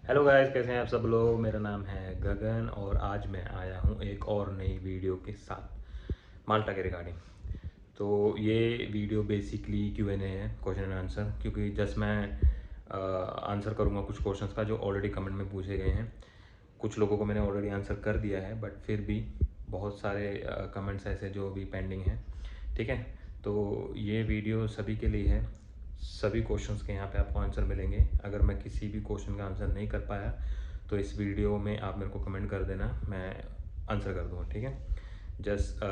Hello guys, कैसे हैं आप सब लोग। मेरा नाम है गगन और आज मैं आया हूँ एक और नई वीडियो के साथ माल्टा के रिगार्डिंग। तो ये वीडियो बेसिकली Q&A है, क्वेश्चन एंड आंसर, क्योंकि जस्ट मैं आंसर करूँगा कुछ क्वेश्चंस का जो ऑलरेडी कमेंट में पूछे गए हैं। कुछ लोगों को मैंने ऑलरेडी आंसर कर दिया है, बट फिर भी बहुत सारे कमेंट्स ऐसे जो अभी पेंडिंग हैं। ठीक है, तो ये वीडियो सभी के लिए है। सभी क्वेश्चंस के यहाँ पे आपको आंसर मिलेंगे। अगर मैं किसी भी क्वेश्चन का आंसर नहीं कर पाया तो इस वीडियो में आप मेरे को कमेंट कर देना, मैं आंसर कर दूँगा। ठीक है, जस्ट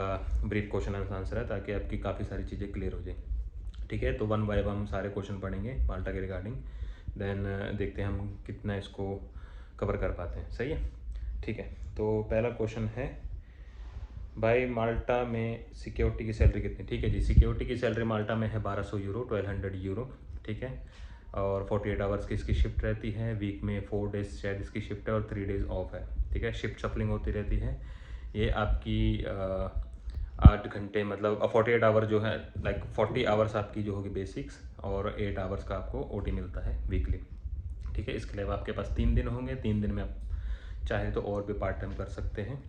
ब्रीफ क्वेश्चन आंसर है ताकि आपकी काफ़ी सारी चीज़ें क्लियर हो जाए। ठीक है, तो वन बाय वन हम सारे क्वेश्चन पढ़ेंगे माल्टा के रिगार्डिंग, देन देखते हैं हम कितना इसको कवर कर पाते हैं। सही है, ठीक है। तो पहला क्वेश्चन है, भाई माल्टा में सिक्योरिटी की सैलरी कितनी। ठीक है जी, सिक्योरिटी की सैलरी माल्टा में है 1200 यूरो, 1200 यूरो। ठीक है, और 48 आवर्स की इसकी शिफ्ट रहती है। वीक में 4 डेज शायद इसकी शिफ्ट है और 3 डेज ऑफ है। ठीक है, शिफ्ट शफलिंग होती रहती है। ये आपकी 8 घंटे मतलब 48 आवर जो है, लाइक 40 आवर्स आपकी जो होगी बेसिक्स, और 8 आवर्स का आपको OT मिलता है वीकली। ठीक है, इसके अलावा आपके पास 3 दिन होंगे, 3 दिन में आप चाहे तो और भी पार्ट टाइम कर सकते हैं।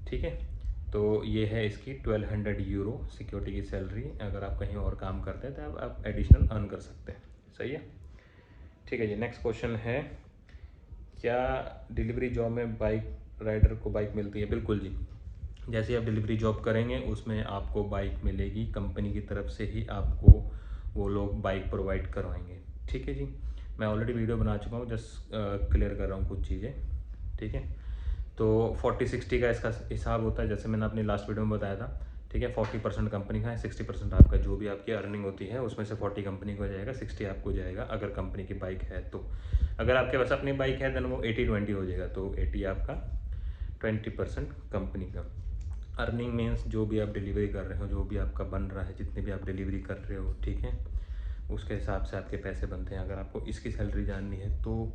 ठीक है, तो ये है इसकी 1200 यूरो सिक्योरिटी की सैलरी। अगर आप कहीं और काम करते हैं तो आप एडिशनल अर्न कर सकते हैं। सही है, ठीक है जी। नेक्स्ट क्वेश्चन है, क्या डिलीवरी जॉब में बाइक राइडर को बाइक मिलती है। बिल्कुल जी, जैसे आप डिलीवरी जॉब करेंगे उसमें आपको बाइक मिलेगी, कंपनी की तरफ से ही आपको वो लोग बाइक प्रोवाइड करवाएंगे। ठीक है जी, मैं ऑलरेडी वीडियो बना चुका हूँ, जस्ट क्लियर कर रहा हूँ कुछ चीज़ें। ठीक है, तो 40-60 का इसका हिसाब होता है, जैसे मैंने अपनी लास्ट वीडियो में बताया था। ठीक है, 40% कंपनी का है, 60% आपका जो भी आपकी अर्निंग होती है उसमें से 40 कंपनी को जाएगा, 60 आपको जाएगा अगर कंपनी की बाइक है तो। अगर आपके पास अपनी बाइक है देन वो 80-20 हो जाएगा, तो 80 आपका, 20% कंपनी का। अर्निंग मीन्स जो भी आप डिलीवरी कर रहे हो, जो भी आपका बन रहा है, जितने भी आप डिलीवरी कर रहे हो, ठीक है, उसके हिसाब से आपके पैसे बनते हैं। अगर आपको इसकी सैलरी जाननी है तो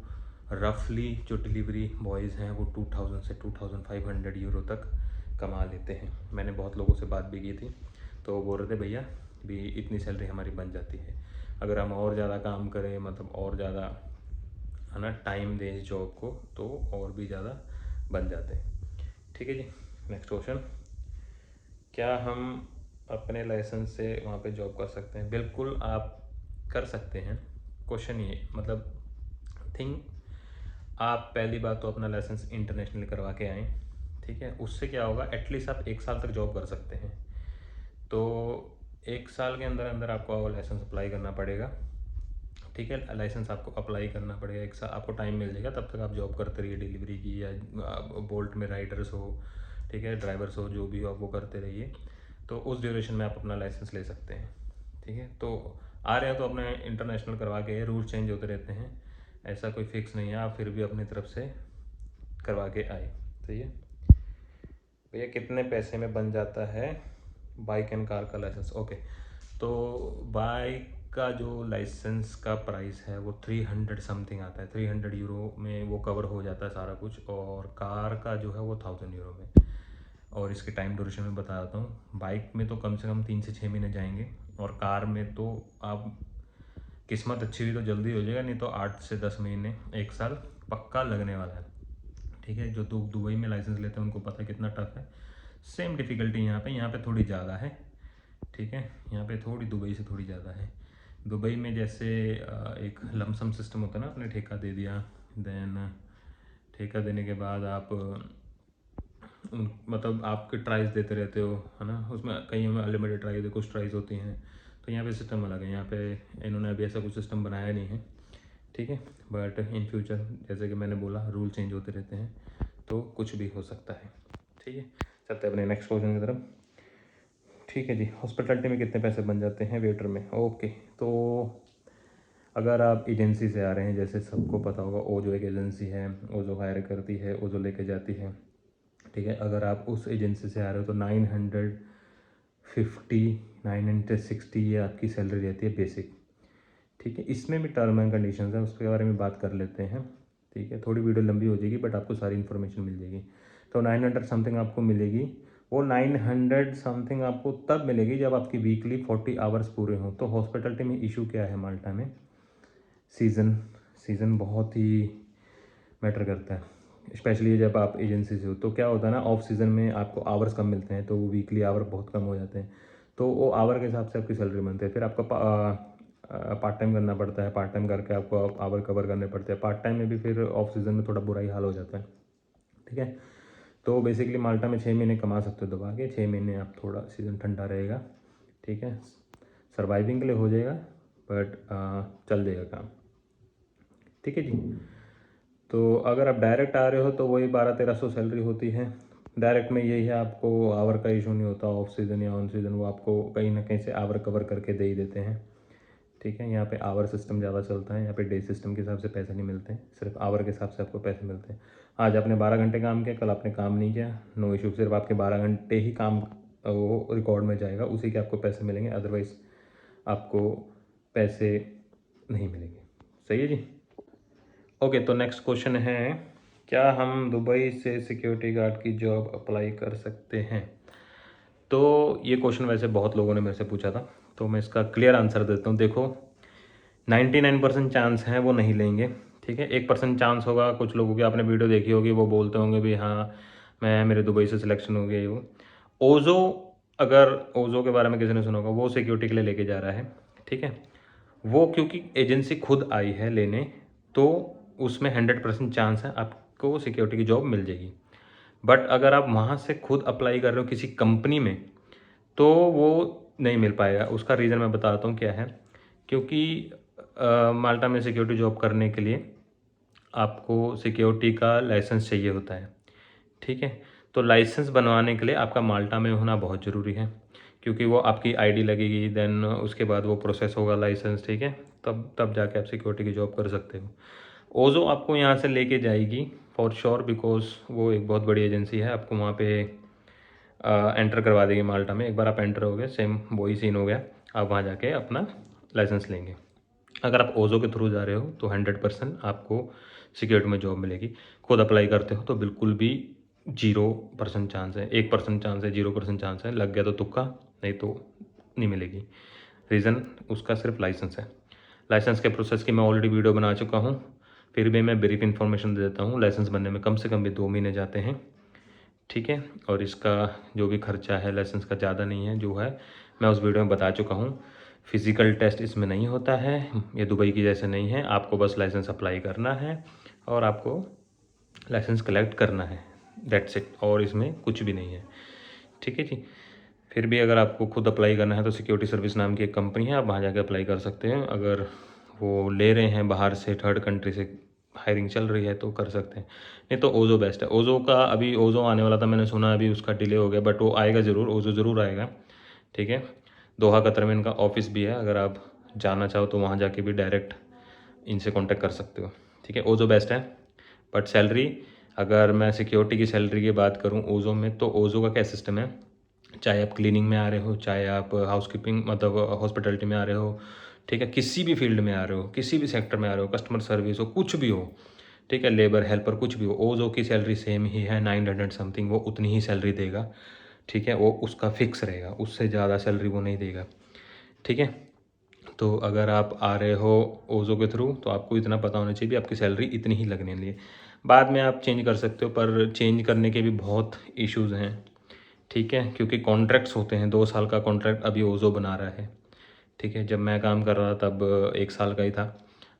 रफली जो डिलीवरी बॉयज़ हैं वो 2000 से 2500 यूरो तक कमा लेते हैं। मैंने बहुत लोगों से बात भी की थी, तो वो बोल रहे थे भैया भी इतनी सैलरी हमारी बन जाती है। अगर हम और ज़्यादा काम करें, मतलब और ज़्यादा है ना टाइम दें इस जॉब को, तो और भी ज़्यादा बन जाते हैं। ठीक है जी। नेक्स्ट क्वेश्चन, क्या हम अपने लाइसेंस से वहाँ पे जॉब कर सकते हैं। बिल्कुल आप कर सकते हैं। क्वेश्चन ये मतलब थिंक, आप पहली बात तो अपना लाइसेंस इंटरनेशनल करवा के आएँ। ठीक है, उससे क्या होगा, एटलीस्ट आप 1 साल तक जॉब कर सकते हैं। तो 1 साल के अंदर अंदर आपको लाइसेंस अप्लाई करना पड़ेगा। ठीक है, लाइसेंस आपको अप्लाई करना पड़ेगा, 1 साल आपको टाइम मिल जाएगा, तब तक आप जॉब करते रहिए डिलीवरी की, या बोल्ट में राइडर्स हो, ठीक है, ड्राइवर्स हो, जो भी हो आप वो करते रहिए। तो उस ड्यूरेशन में आप अपना लाइसेंस ले सकते हैं। ठीक है, तो आ रहे हैं तो अपने इंटरनेशनल करवा के, रूल चेंज होते रहते हैं, ऐसा कोई फिक्स नहीं है, आप फिर भी अपनी तरफ से करवा के आए। सही है भैया, कितने पैसे में बन जाता है बाइक एंड कार का लाइसेंस। ओके, तो बाइक का जो लाइसेंस का प्राइस है वो 300 समथिंग आता है, 300 यूरो में वो कवर हो जाता है सारा कुछ, और कार का जो है वो 1000 यूरो में। और इसके टाइम ड्यूरेशन में बता देता हूँ, बाइक में तो कम से कम 3 से 6 महीने जाएंगे, और कार में तो आप किस्मत अच्छी हुई तो जल्दी हो जाएगा, नहीं तो 8 से 10 महीने, 1 साल पक्का लगने वाला है। ठीक है, जो दुबई में लाइसेंस लेते हैं उनको पता है कितना टफ है। सेम डिफ़िकल्टी यहाँ पे थोड़ी ज़्यादा है। ठीक है, यहाँ पे थोड़ी दुबई से थोड़ी ज़्यादा है। दुबई में जैसे एक लमसम सिस्टम होता है ना, आपने ठेका दे दिया, देन ठेका देने के बाद आप मतलब आपके ट्राइज देते रहते हो, है ना, उसमें कई में अनलिमिटेड ट्राइज है, कुछ ट्राइज होती हैं। तो यहाँ पे सिस्टम अलग है, यहाँ पे इन्होंने अभी ऐसा कुछ सिस्टम बनाया नहीं है। ठीक है, बट इन फ्यूचर जैसे कि मैंने बोला रूल चेंज होते रहते हैं, तो कुछ भी हो सकता है। ठीक है, चलते हैं अपने नेक्स्ट क्वेश्चन की तरफ। ठीक है जी, हॉस्पिटलिटी में कितने पैसे बन जाते हैं वेटर में। ओके, तो अगर आप एजेंसी से आ रहे हैं, जैसे सबको पता होगा ओजो एक एजेंसी है, ओजो हायर करती है, ओजो लेके जाती है। ठीक है, अगर आप उस एजेंसी से आ रहे हो तो 950 960 ये आपकी सैलरी रहती है बेसिक। ठीक है, इसमें भी टर्म एंड कंडीशंस है, उसके बारे में बात कर लेते हैं। ठीक है, थोड़ी वीडियो लंबी हो जाएगी बट आपको सारी इन्फॉर्मेशन मिल जाएगी। तो 900 समथिंग आपको मिलेगी। वो 900 समथिंग आपको तब मिलेगी जब आपकी वीकली 40 आवर्स पूरे हों। तो हॉस्पिटलिटी में इशू क्या है माल्टा में, सीज़न सीज़न बहुत ही मैटर करता है, स्पेशली जब आप एजेंसी से हो। तो क्या होता है ना, ऑफ सीज़न में आपको आवर्स कम मिलते हैं, तो वीकली आवर बहुत कम हो जाते हैं, तो वो आवर के हिसाब से आपकी सैलरी बनती है। फिर आपका पार्ट टाइम करना पड़ता है, पार्ट टाइम करके आपको आवर कवर करने पड़ते हैं। पार्ट टाइम में भी फिर ऑफ सीज़न में थोड़ा बुरा ही हाल हो जाता है, ठीक है। तो बेसिकली माल्टा में 6 महीने कमा सकते हो दबा के, 6 महीने आप थोड़ा सीज़न ठंडा रहेगा, ठीक है, सर्वाइविंग के लिए हो जाएगा, बट चल जाएगा काम, ठीक है जी। तो अगर आप डायरेक्ट आ रहे हो तो वही 1200-1300 सैलरी होती है। डायरेक्ट में यही है, आपको आवर का इशू नहीं होता, ऑफ सीज़न या ऑन सीज़न वो आपको कहीं ना कहीं से आवर कवर करके दे ही देते हैं, ठीक है। यहाँ पे आवर सिस्टम ज़्यादा चलता है, यहाँ पे डे सिस्टम के हिसाब से पैसे नहीं मिलते हैं, सिर्फ आवर के हिसाब से आपको पैसे मिलते हैं। आज आपने 12 घंटे काम किया, कल आपने काम नहीं किया, नो इशू, सिर्फ आपके 12 घंटे ही काम वो रिकॉर्ड में जाएगा, उसी के आपको पैसे मिलेंगे, अदरवाइज़ आपको पैसे नहीं मिलेंगे। सही है जी। ओके, तो नेक्स्ट क्वेश्चन है, क्या हम दुबई से सिक्योरिटी गार्ड की जॉब अप्लाई कर सकते हैं? तो ये क्वेश्चन वैसे बहुत लोगों ने मेरे से पूछा था, तो मैं इसका क्लियर आंसर देता हूँ। देखो, 99% चांस हैं वो नहीं लेंगे, ठीक है। 1% चांस होगा कुछ लोगों की, आपने वीडियो देखी होगी, वो बोलते होंगे भी हाँ मैं मेरे दुबई से सिलेक्शन हो गया। वो ओज़ो, अगर ओज़ो के बारे में किसी ने सुना होगा, वो सिक्योरिटी के लिए लेके जा रहा है, ठीक है। वो क्योंकि एजेंसी खुद आई है लेने, तो उसमें 100% चांस है आपको सिक्योरिटी की जॉब मिल जाएगी। बट अगर आप वहाँ से खुद अप्लाई कर रहे हो किसी कंपनी में, तो वो नहीं मिल पाएगा। उसका रीज़न मैं बताता हूँ क्या है। क्योंकि माल्टा में सिक्योरिटी जॉब करने के लिए आपको सिक्योरिटी का लाइसेंस चाहिए होता है, ठीक है। तो लाइसेंस बनवाने के लिए आपका माल्टा में होना बहुत ज़रूरी है, क्योंकि वो आपकी आईडी लगेगी, देन उसके बाद वो प्रोसेस होगा लाइसेंस, ठीक है। तब जाके आप सिक्योरिटी की जॉब कर सकते हो। ओज़ो आपको यहाँ से लेके जाएगी फॉर श्योर, बिकॉज वो एक बहुत बड़ी एजेंसी है, आपको वहाँ पे एंटर करवा देगी माल्टा में। एक बार आप एंटर हो गए, सेम वही सीन हो गया, आप वहाँ जाके अपना लाइसेंस लेंगे। अगर आप ओज़ो के थ्रू जा रहे हो तो 100% आपको सिक्योरिटी में जॉब मिलेगी। खुद अप्लाई करते हो तो बिल्कुल भी 0% चांस है, 1% चांस है, 0% चांस है, लग गया तो तुक्का, नहीं तो नहीं मिलेगी। रीज़न उसका सिर्फ लाइसेंस है। लाइसेंस के प्रोसेस की मैं ऑलरेडी वीडियो बना चुका हूँ, फिर भी मैं ब्रीफ इन्फॉर्मेशन दे देता हूँ। लाइसेंस बनने में कम से कम भी 2 महीने जाते हैं, ठीक है। और इसका जो भी खर्चा है लाइसेंस का ज़्यादा नहीं है, जो है मैं उस वीडियो में बता चुका हूँ। फिज़िकल टेस्ट इसमें नहीं होता है, ये दुबई की जैसे नहीं है। आपको बस लाइसेंस अप्लाई करना है और आपको लाइसेंस कलेक्ट करना है, दैट्स इट, और इसमें कुछ भी नहीं है, ठीक है जी। फिर भी अगर आपको खुद अप्लाई करना है तो सिक्योरिटी सर्विस नाम की एक कंपनी है, आप वहाँ जाके अप्लाई कर सकते हैं। अगर वो ले रहे हैं बाहर से, थर्ड कंट्री से हायरिंग चल रही है तो कर सकते हैं, नहीं तो ओज़ो बेस्ट है। ओज़ो का अभी ओज़ो आने वाला था, मैंने सुना अभी उसका डिले हो गया, बट वो आएगा ज़रूर, ओज़ो ज़रूर आएगा, ठीक है। दोहा कतर में इनका ऑफिस भी है, अगर आप जाना चाहो तो वहाँ जाके भी डायरेक्ट इनसे कांटेक्ट कर सकते हो, ठीक है। ओज़ो बेस्ट है, बट सैलरी, अगर मैं सिक्योरिटी की सैलरी की बात करूँ ओज़ो में, तो ओज़ो का क्या सिस्टम है, चाहे आप क्लीनिंग में आ रहे हो, चाहे आप हाउसकीपिंग मतलब हॉस्पिटलिटी में आ रहे हो, ठीक है, किसी भी फील्ड में आ रहे हो, किसी भी सेक्टर में आ रहे हो, कस्टमर सर्विस हो, कुछ भी हो, ठीक है, लेबर हेल्पर कुछ भी हो, ओज़ो की सैलरी सेम ही है, 900 समथिंग, वो उतनी ही सैलरी देगा, ठीक है। वो उसका फिक्स रहेगा, उससे ज़्यादा सैलरी वो नहीं देगा, ठीक है। तो अगर आप आ रहे हो ओज़ो के थ्रू तो आपको इतना पता होना चाहिए भी आपकी सैलरी इतनी ही लगने लिए। बाद में आप चेंज कर सकते हो, पर चेंज करने के भी बहुत इश्यूज़ हैं, ठीक है, क्योंकि कॉन्ट्रैक्ट्स होते हैं। 2 साल का कॉन्ट्रैक्ट अभी ओज़ो बना रहा है, ठीक है। जब मैं काम कर रहा था तब 1 साल का ही था,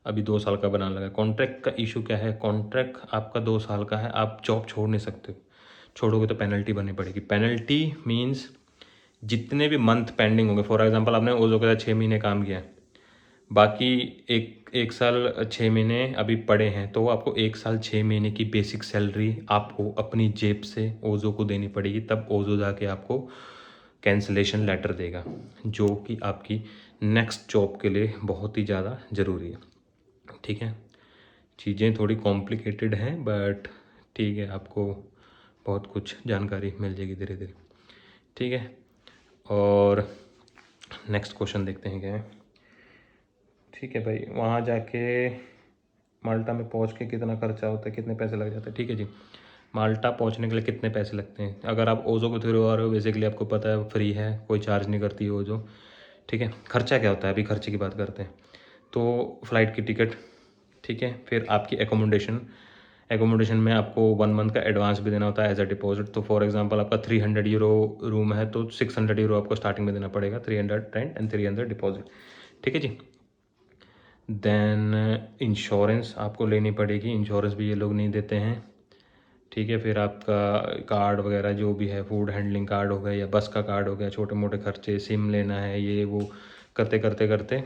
अभी 2 साल का बनाने लगा। कॉन्ट्रैक्ट का इशू क्या है, कॉन्ट्रैक्ट आपका 2 साल का है, आप जॉब छोड़ नहीं सकते हो, छोड़ोगे तो पेनल्टी भरनी पड़ेगी। पेनल्टी मीन्स जितने भी मंथ पेंडिंग होंगे, फॉर एग्जांपल आपने ओज़ो के साथ 6 महीने काम किया, बाकी एक साल 6 महीने अभी पड़े हैं, तो आपको 1 साल 6 महीने की बेसिक सैलरी आपको अपनी जेब से ओज़ो को देनी पड़ेगी, तब ओज़ो जाके आपको कैंसलेशन लेटर देगा, जो कि आपकी नेक्स्ट जॉब के लिए बहुत ही ज़्यादा ज़रूरी है, ठीक है। चीज़ें थोड़ी कॉम्प्लिकेटेड हैं, बट ठीक है, आपको बहुत कुछ जानकारी मिल जाएगी धीरे धीरे, ठीक है। और नेक्स्ट क्वेश्चन देखते हैं क्या है, ठीक है भाई। वहाँ जाके माल्टा में पहुँच के कितना खर्चा होता है, कितने पैसे लग जाते हैं, ठीक है जी। माल्टा पहुँचने के लिए कितने पैसे लगते हैं, अगर आप ओज़ो के थ्रू आ रहे हो, बेसिकली आपको पता है फ्री है, कोई चार्ज नहीं करती है ओज़ो, ठीक है। खर्चा क्या होता है, अभी खर्चे की बात करते हैं। तो फ़्लाइट की टिकट, ठीक है, फिर आपकी एकोमोडेशन, एकोमोडेशन में आपको 1 मंथ का एडवांस भी देना होता है एज अ डिपॉजिट। तो फॉर एग्जांपल आपका 300 यूरो रूम है तो 600 यूरो आपको स्टार्टिंग में देना पड़ेगा, 300 रेंट एंड 300 डिपॉजिट, ठीक है जी। देन इंश्योरेंस आपको लेनी पड़ेगी, इंश्योरेंस भी ये लोग नहीं देते हैं, ठीक है। फिर आपका कार्ड वगैरह जो भी है, फूड हैंडलिंग कार्ड हो गया या बस का कार्ड हो गया, छोटे मोटे खर्चे, सिम लेना है, ये वो करते करते करते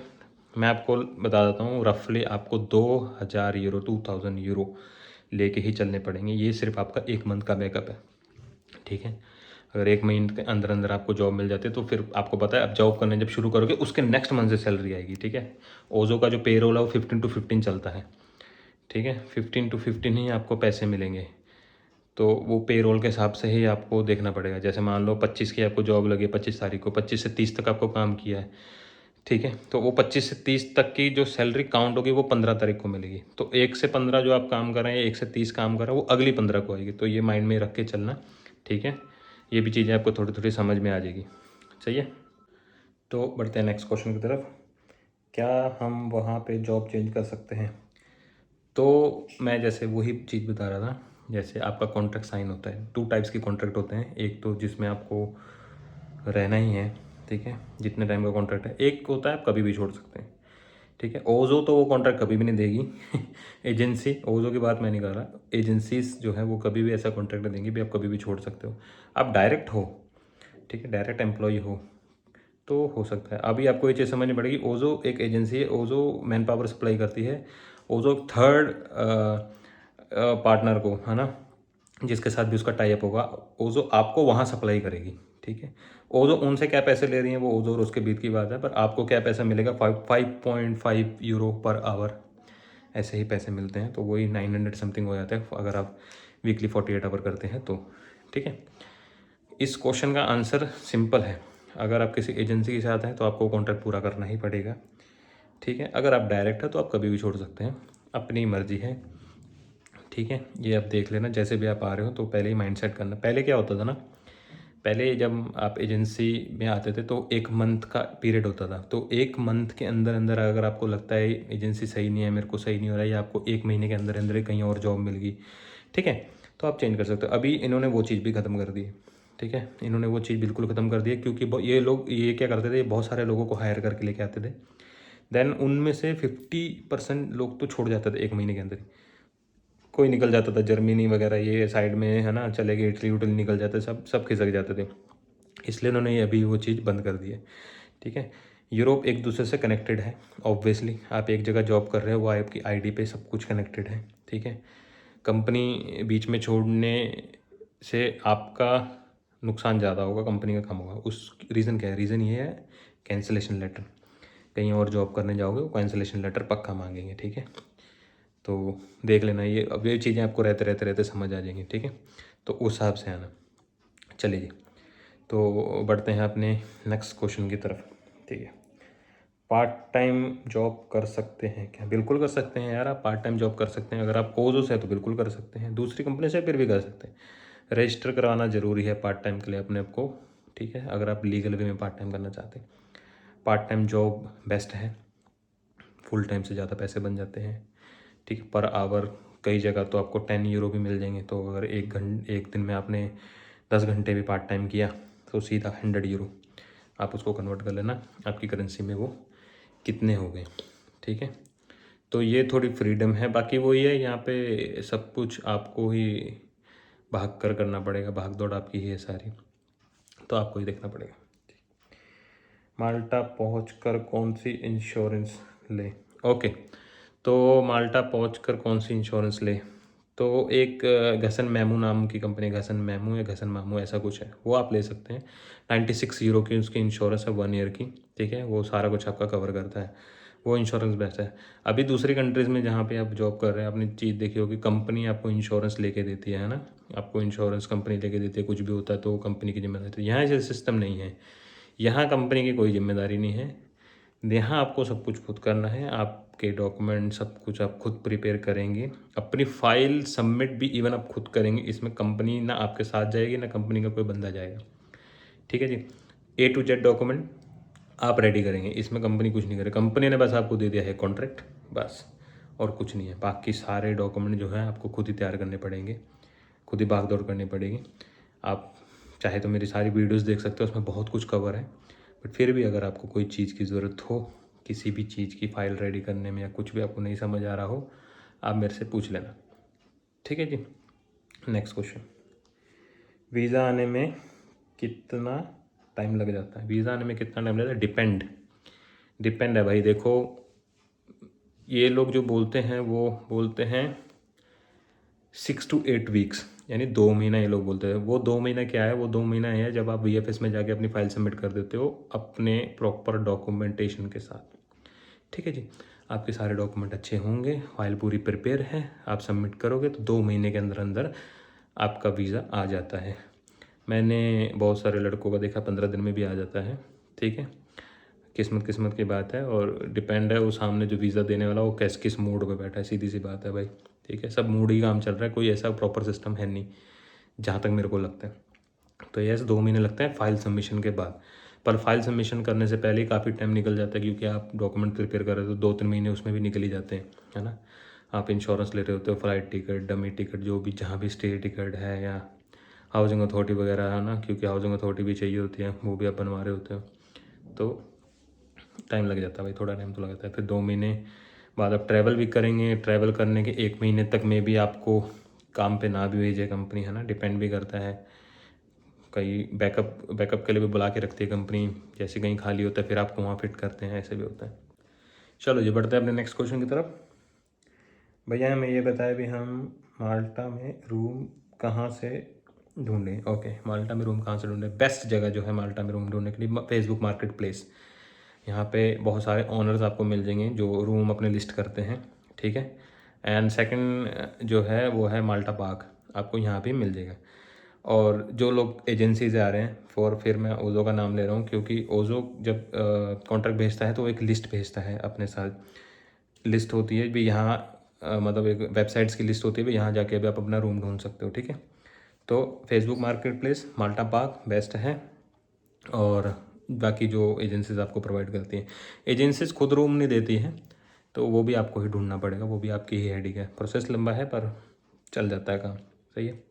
मैं आपको बता देता हूँ, रफली आपको 2000 यूरो 2000 यूरो लेके ही चलने पड़ेंगे। ये सिर्फ आपका 1 मंथ का बैकअप है, ठीक है। अगर 1 महीने के अंदर अंदर आपको जॉब मिल जाती है तो फिर आपको पता है, आप जॉब करने जब शुरू करोगे उसके नेक्स्ट मंथ से सैलरी आएगी, ठीक है। ओजो का जो पेरोल है वो 15 to 15 चलता है, ठीक है। 15 to 15 ही आपको पैसे मिलेंगे। तो वो पेरोल के हिसाब से ही आपको देखना पड़ेगा। जैसे मान लो 25 की आपको जॉब लगी, 25 तारीख को, 25 से 30 तक आपको काम किया है, ठीक है। तो वो 25 से 30 तक की जो सैलरी काउंट होगी वो 15 तारीख को मिलेगी। तो 1 से 15 जो आप काम कर रहे हैं, 1 से 30 काम कर रहे हैं, वो अगली 15 को आएगी। तो ये माइंड में रख के चलना, ठीक है। ये भी चीज़ें आपको थोड़ी थोड़ी समझ में आ जाएगी, सही है। तो बढ़ते हैं नेक्स्ट क्वेश्चन की तरफ। क्या हम वहाँ पे जॉब चेंज कर सकते हैं? तो मैं जैसे वही चीज़ बता रहा था, जैसे आपका कॉन्ट्रैक्ट साइन होता है, 2 टाइप्स के कॉन्ट्रैक्ट होते हैं। एक तो जिसमें आपको रहना ही है, ठीक है, जितने टाइम का कॉन्ट्रैक्ट है। एक होता है आप कभी भी छोड़ सकते हैं, ठीक है। ओजो तो वो कॉन्ट्रैक्ट कभी भी नहीं देगी एजेंसी, ओजो की बात मैं नहीं कर रहा, एजेंसीज जो है वो कभी भी ऐसा कॉन्ट्रैक्ट देंगी भी आप कभी भी छोड़ सकते हो। आप डायरेक्ट हो, ठीक है, डायरेक्ट एम्प्लॉय हो तो हो सकता है। अभी आपको ये चीज़ समझनी पड़ेगी, ओजो एक एजेंसी है, ओजो मैन पावर सप्लाई करती है। ओजो थर्ड पार्टनर को, है ना, जिसके साथ भी उसका टाई अप होगा, ओजो आपको वहाँ सप्लाई करेगी, ठीक है। ओजो उनसे क्या पैसे ले रही है वो ओजो और उसके बीच की बात है, पर आपको क्या पैसा मिलेगा, 5.5 यूरो पर आवर, ऐसे ही पैसे मिलते हैं। तो वही 900 समथिंग हो जाता है अगर आप वीकली 48 आवर करते हैं तो, ठीक है। इस क्वेश्चन का आंसर सिंपल है, अगर आप किसी एजेंसी के साथ हैं तो आपको कॉन्ट्रैक्ट पूरा करना ही पड़ेगा, ठीक है। अगर आप डायरेक्ट हैं तो आप कभी भी छोड़ सकते हैं, अपनी मर्जी है, ठीक है। ये आप देख लेना, जैसे भी आप आ रहे हो तो पहले ही माइंड सेट करना। पहले क्या होता था ना, पहले जब आप एजेंसी में आते थे तो 1 मंथ का पीरियड होता था। तो 1 मंथ के अंदर अंदर अगर आपको लगता है एजेंसी सही नहीं है, मेरे को सही नहीं हो रहा है, या आपको 1 महीने के अंदर अंदर कहीं और जॉब मिल गई, ठीक है, तो आप चेंज कर सकते हो। अभी इन्होंने वो चीज़ भी ख़त्म कर दी है, ठीक है, इन्होंने वो चीज़ बिल्कुल ख़त्म कर दी है, क्योंकि ये लोग ये क्या करते थे, बहुत सारे लोगों को हायर करके लेके आते थे। देन उनमें से 50% लोग तो छोड़ जाते थे 1 महीने के अंदर ही, कोई निकल जाता था जर्मनी वगैरह ये साइड में, है ना, चले गए, इटली उटली निकल जाते, सब सब खिसक जाते थे। इसलिए उन्होंने अभी वो चीज़ बंद कर दी है, ठीक है। यूरोप एक दूसरे से कनेक्टेड है, ऑब्वियसली आप एक जगह जॉब कर रहे हो, वो आपकी आईडी पे सब कुछ कनेक्टेड है, ठीक है। कंपनी बीच में छोड़ने से आपका नुकसान ज़्यादा होगा, कंपनी का कम होगा। उस रीज़न क्या है, रीज़न ये है कैंसिलेशन लेटर, कहीं और जॉब करने जाओगे वो कैंसिलेशन लेटर पक्का मांगेंगे, ठीक है। तो देख लेना, ये अब ये चीज़ें आपको रहते रहते रहते समझ आ जाएंगी, ठीक है। तो उस हिसाब से आना। चलिए जी, तो बढ़ते हैं अपने नेक्स्ट क्वेश्चन की तरफ, ठीक है। पार्ट टाइम जॉब कर सकते हैं क्या? बिल्कुल कर सकते हैं यार, आप पार्ट टाइम जॉब कर सकते हैं। अगर आप ओजो से है तो बिल्कुल कर सकते हैं, दूसरी कंपनी से फिर भी कर सकते हैं। रजिस्टर करवाना ज़रूरी है पार्ट टाइम के लिए अपने आप को, ठीक है, अगर आप लीगल वे में पार्ट टाइम करना चाहते हैं। पार्ट टाइम जॉब बेस्ट है, फुल टाइम से ज़्यादा पैसे बन जाते हैं, ठीक है, पर आवर। कई जगह तो आपको 10 यूरो भी मिल जाएंगे। तो अगर एक दिन में आपने 10 घंटे भी पार्ट टाइम किया तो सीधा 100 यूरो, आप उसको कन्वर्ट कर लेना आपकी करेंसी में, वो कितने हो गए, ठीक है। तो ये थोड़ी फ्रीडम है, बाकी वही है, यहाँ पे सब कुछ आपको ही भाग कर करना पड़ेगा, भाग दौड़ आपकी ही है सारी, तो आपको ही देखना पड़ेगा। माल्टा पहुंचकर कौन सी इंश्योरेंस ले? ओके, तो माल्टा पहुंचकर कौन सी इंश्योरेंस ले? तो एक घसन मैमू नाम की कंपनी, घसन मैमू या घसन मामू ऐसा कुछ है, वो आप ले सकते हैं। 96 यूरो की उसकी इंश्योरेंस है 1 ईयर की, ठीक है, वो सारा कुछ आपका कवर करता है, वो इंश्योरेंस बेस्ट है। अभी दूसरी कंट्रीज़ में जहाँ पे आप जॉब कर रहे हैं, आपने चीज़ देखी होगी, कंपनी आपको इंश्योरेंस लेके देती है ना, आपको इंश्योरेंस कंपनी लेके देती है, कुछ भी होता है तो कंपनी की जिम्मेदारी। यहाँ ऐसे सिस्टम नहीं है, यहाँ कंपनी की कोई जिम्मेदारी नहीं है, यहाँ आपको सब कुछ खुद करना है। आपके डॉक्यूमेंट सब कुछ आप खुद प्रिपेयर करेंगे, अपनी फाइल सबमिट भी इवन आप खुद करेंगे। इसमें कंपनी ना आपके साथ जाएगी ना कंपनी का कोई बंदा जाएगा, ठीक है जी। A to Z डॉक्यूमेंट आप रेडी करेंगे, इसमें कंपनी कुछ नहीं करे, कंपनी ने बस आपको दे दिया है कॉन्ट्रैक्ट, बस और कुछ नहीं है। बाकी सारे डॉक्यूमेंट जो है आपको खुद ही तैयार करने पड़ेंगे, खुद ही भाग दौड़ करनी पड़ेगी। आप चाहे तो मेरी सारी वीडियोस देख सकते हो, उसमें बहुत कुछ कवर है। बट फिर भी अगर आपको कोई चीज़ की ज़रूरत हो, किसी भी चीज़ की फ़ाइल रेडी करने में, या कुछ भी आपको नहीं समझ आ रहा हो, आप मेरे से पूछ लेना, ठीक है जी। नेक्स्ट क्वेश्चन, वीज़ा आने में कितना टाइम लग जाता है? वीज़ा आने में कितना टाइम लगता है? डिपेंड है भाई। देखो, ये लोग जो बोलते हैं वो बोलते हैं 6 to 8 वीक्स, यानी 2 महीना ये लोग बोलते हैं। वो 2 महीना क्या है? वो 2 महीना है जब आप VFS में जाके अपनी फ़ाइल सबमिट कर देते हो अपने प्रॉपर डॉक्यूमेंटेशन के साथ, ठीक है जी। आपके सारे डॉक्यूमेंट अच्छे होंगे, फाइल पूरी प्रिपेयर है, आप सबमिट करोगे तो 2 महीने के अंदर अंदर आपका वीज़ा आ जाता है। मैंने बहुत सारे लड़कों का देखा 15 दिन में भी आ जाता है, ठीक है। किस्मत की बात है, और डिपेंड है वो सामने जो वीज़ा देने वाला वो किस मूड पे बैठा है, सीधी सी बात है भाई, ठीक है। सब मूड ही काम चल रहा है, कोई ऐसा प्रॉपर सिस्टम है नहीं जहाँ तक मेरे को लगता है। तो यस, 2 महीने लगते हैं फाइल सबमिशन के बाद। पर फाइल सबमिशन करने से पहले ही काफ़ी टाइम निकल जाता है, क्योंकि आप डॉक्यूमेंट प्रिपेयर कर रहे हो तो 2-3 महीने उसमें भी निकल ही जाते हैं, है ना। आप इंश्योरेंस ले रहे होते हो, फ्लाइट टिकट, डमी टिकट, जो भी जहाँ भी स्टे टिकट है, या हाउसिंग अथॉरिटी वगैरह है ना, क्योंकि हाउसिंग अथॉरिटी भी चाहिए होती है, वो भी आप बनवा रहे होते हो, तो टाइम लग जाता है भाई, थोड़ा टाइम तो लगता है। फिर 2 महीने बाद आप ट्रैवल भी करेंगे, ट्रैवल करने के 1 महीने तक में भी आपको काम पे ना भी भेजे कंपनी, है ना, डिपेंड भी करता है। कहीं बैकअप के लिए भी बुला के रखती है कंपनी, जैसे कहीं खाली होता है फिर आपको वहाँ फिट करते हैं, ऐसे भी होता है। चलो जी, बढ़ते हैं अपने नेक्स्ट क्वेश्चन की तरफ। भैया हमें ये बताया भी हम माल्टा में रूम कहाँ से ढूंढें? ओके, माल्टा में रूम कहाँ से ढूंढें? बेस्ट जगह जो है माल्टा में रूम ढूंढने के लिए फेसबुक मार्केट प्लेस। यहाँ पे बहुत सारे ओनर्स आपको मिल जाएंगे जो रूम अपने लिस्ट करते हैं, ठीक है। एंड सेकंड जो है वो है माल्टा पार्क, आपको यहाँ पे मिल जाएगा। और जो लोग एजेंसी से आ रहे हैं, फिर मैं ओज़ो का नाम ले रहा हूँ, क्योंकि ओज़ो जब कॉन्ट्रैक्ट भेजता है तो वो एक लिस्ट भेजता है अपने साथ। लिस्ट होती है भी यहाँ, मतलब एक वेबसाइट्स की लिस्ट होती है भी, यहाँ जाके भी आप अपना रूम ढूंढ सकते हो, ठीक है। तो फेसबुक मार्केट प्लेस, माल्टा पार्क बेस्ट है। और बाकी जो एजेंसीज आपको प्रोवाइड करती हैं, एजेंसीज खुद रूम नहीं देती हैं, तो वो भी आपको ही ढूंढना पड़ेगा, वो भी आपकी ही हेडिक है। प्रोसेस लंबा है पर चल जाता है काम, सही है।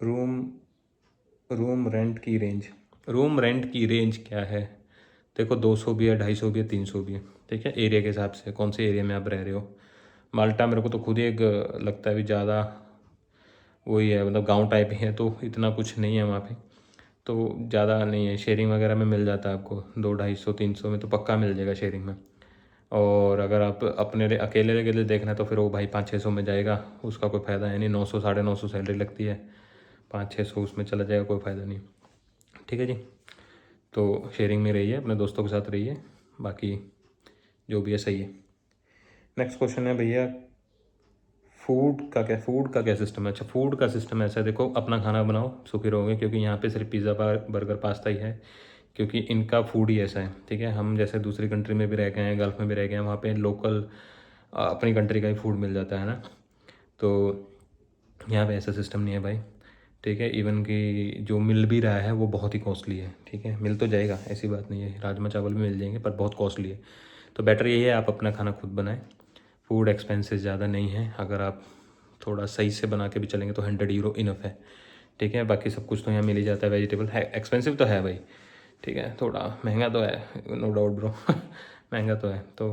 रूम रेंट की रेंज क्या है? देखो, 200 भी है, 250 भी है, 300 भी है, ठीक है। एरिया के हिसाब से, कौन से एरिया में आप रह रहे हो। माल्टा मेरे को तो खुद ही एक लगता है भी ज़्यादा वही है, मतलब गांव टाइप ही है, तो इतना कुछ नहीं है वहाँ पे, तो ज़्यादा नहीं है। शेयरिंग वगैरह में मिल जाता है आपको 200-250-300 में तो पक्का मिल जाएगा शेयरिंग में। और अगर आप अपने लिए अकेले के लिए देखना है तो फिर वो भाई 500-600 में जाएगा, उसका कोई फ़ायदा है नहीं। 900 950 सैलरी लगती है, 500-600 उसमें चला जाएगा, कोई फ़ायदा नहीं, ठीक है जी। तो शेयरिंग में रहिए, अपने दोस्तों के साथ रहिए, बाकी जो भी है सही है। नेक्स्ट क्वेश्चन है भैया, फूड का क्या सिस्टम है? अच्छा, फूड का सिस्टम ऐसा है, देखो अपना खाना बनाओ, सुखी रहोगे, क्योंकि यहाँ पे सिर्फ पिज़्ज़ा बर्गर पास्ता ही है, क्योंकि इनका फूड ही ऐसा है, ठीक है। हम जैसे दूसरी कंट्री में भी रह गए हैं, गल्फ़ में भी रह गए हैं, वहाँ पे लोकल अपनी कंट्री का ही फूड मिल जाता है ना, तो यहाँ पे ऐसा सिस्टम नहीं है भाई, ठीक है। इवन कि जो मिल भी रहा है वो बहुत ही कॉस्टली है, ठीक है। मिल तो जाएगा, ऐसी बात नहीं है, राजमा चावल भी मिल जाएंगे, पर बहुत कॉस्टली है। तो बेटर यही है आप अपना खाना खुद बनाएं। फूड एक्सपेंसेस ज़्यादा नहीं है, अगर आप थोड़ा सही से बना के भी चलेंगे तो 100 यूरो इनफ है, ठीक है। बाकी सब कुछ तो यहाँ मिल ही जाता है। वेजिटेबल है, एक्सपेंसिव तो है भाई, ठीक है, थोड़ा महंगा तो है, नो डाउट ब्रो महंगा तो है। तो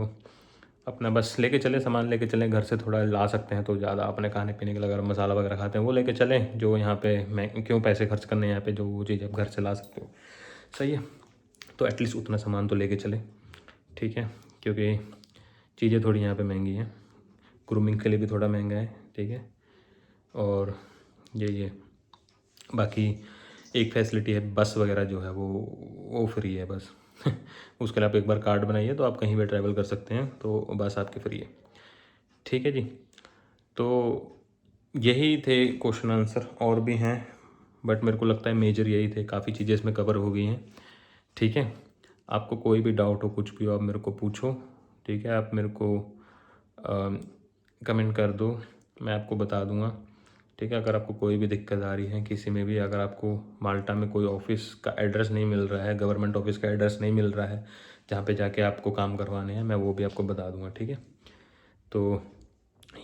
अपना बस लेके चलें, सामान लेके चलें, घर से थोड़ा ला सकते हैं तो ज़्यादा, अपने खाने पीने के लिए अगर मसाला वगैरह खाते हैं वो लेके चलें, जो यहाँ पे मैं क्यों पैसे खर्च करने यहाँ पे, जो वो चीज़ आप घर से ला सकते हो, सही है। तो एटलीस्ट उतना सामान तो लेके चलें, ठीक है, क्योंकि चीज़ें थोड़ी यहाँ पे महंगी हैं, ग्रूमिंग के लिए भी थोड़ा महंगा है, ठीक है। और यही है, बाकी एक फैसिलिटी है, बस वगैरह जो है वो फ्री है बस उसके लिए आप एक बार कार्ड बनाइए तो आप कहीं भी ट्रैवल कर सकते हैं, तो बस आपकी फ्री है, ठीक है जी। तो यही थे क्वेश्चन आंसर, और भी हैं बट मेरे को लगता है मेजर यही थे, काफ़ी चीज़ें इसमें कवर हो गई हैं, ठीक है। आपको कोई भी डाउट हो, कुछ भी हो, आप मेरे को पूछो, ठीक है। आप मेरे को कमेंट कर दो, मैं आपको बता दूंगा, ठीक है। अगर आपको कोई भी दिक्कत आ रही है किसी में भी, अगर आपको माल्टा में कोई ऑफिस का एड्रेस नहीं मिल रहा है, गवर्नमेंट ऑफिस का एड्रेस नहीं मिल रहा है जहाँ पे जाके आपको काम करवाने हैं, मैं वो भी आपको बता दूंगा, ठीक है। तो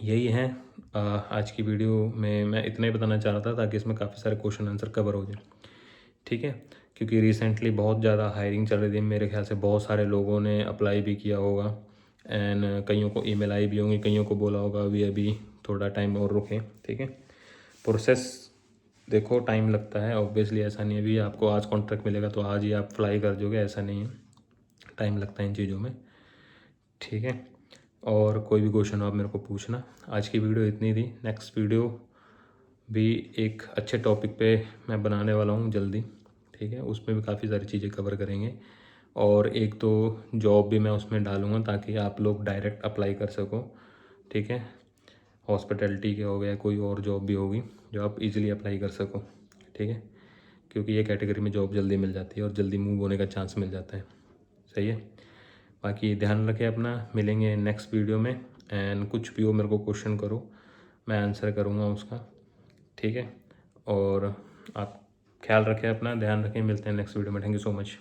यही है आज की वीडियो में मैं इतना ही बताना चाह रहा था, ताकि इसमें काफ़ी सारे क्वेश्चन आंसर कवर हो जाए, ठीक है। क्योंकि रिसेंटली बहुत ज़्यादा हायरिंग चल रही थी, मेरे ख्याल से बहुत सारे लोगों ने अप्लाई भी किया होगा एंड कईयों को ईमेल आई भी होंगी, कईयों को बोला होगा अभी थोड़ा टाइम और रुकें, ठीक है। प्रोसेस देखो टाइम लगता है ऑब्वियसली, ऐसा नहीं है भी आपको आज कॉन्ट्रैक्ट मिलेगा तो आज ही आप फ्लाई कर दोगे, ऐसा नहीं है, टाइम लगता है इन चीज़ों में, ठीक है। और कोई भी क्वेश्चन हो आप मेरे को पूछना। आज की वीडियो इतनी थी, नेक्स्ट वीडियो भी एक अच्छे टॉपिक पे मैं बनाने वाला हूँ जल्दी, ठीक है। उसमें भी काफ़ी सारी चीज़ें कवर करेंगे, और एक तो जॉब भी मैं उसमें डालूँगा ताकि आप लोग डायरेक्ट अप्लाई कर सको, ठीक है। हॉस्पिटैलिटी के हो गया, कोई और जॉब भी होगी जो आप इजीली अप्लाई कर सको, ठीक है। क्योंकि ये कैटेगरी में जॉब जल्दी मिल जाती है और जल्दी मूव होने का चांस मिल जाता है, सही है। बाकी ध्यान रखें अपना, मिलेंगे नेक्स्ट वीडियो में। एंड कुछ भी हो मेरे को क्वेश्चन करो, मैं आंसर करूँगा उसका, ठीक है। और आप ख्याल रखें अपना, ध्यान रखें, मिलते हैं नेक्स्ट वीडियो में। Thank you so much.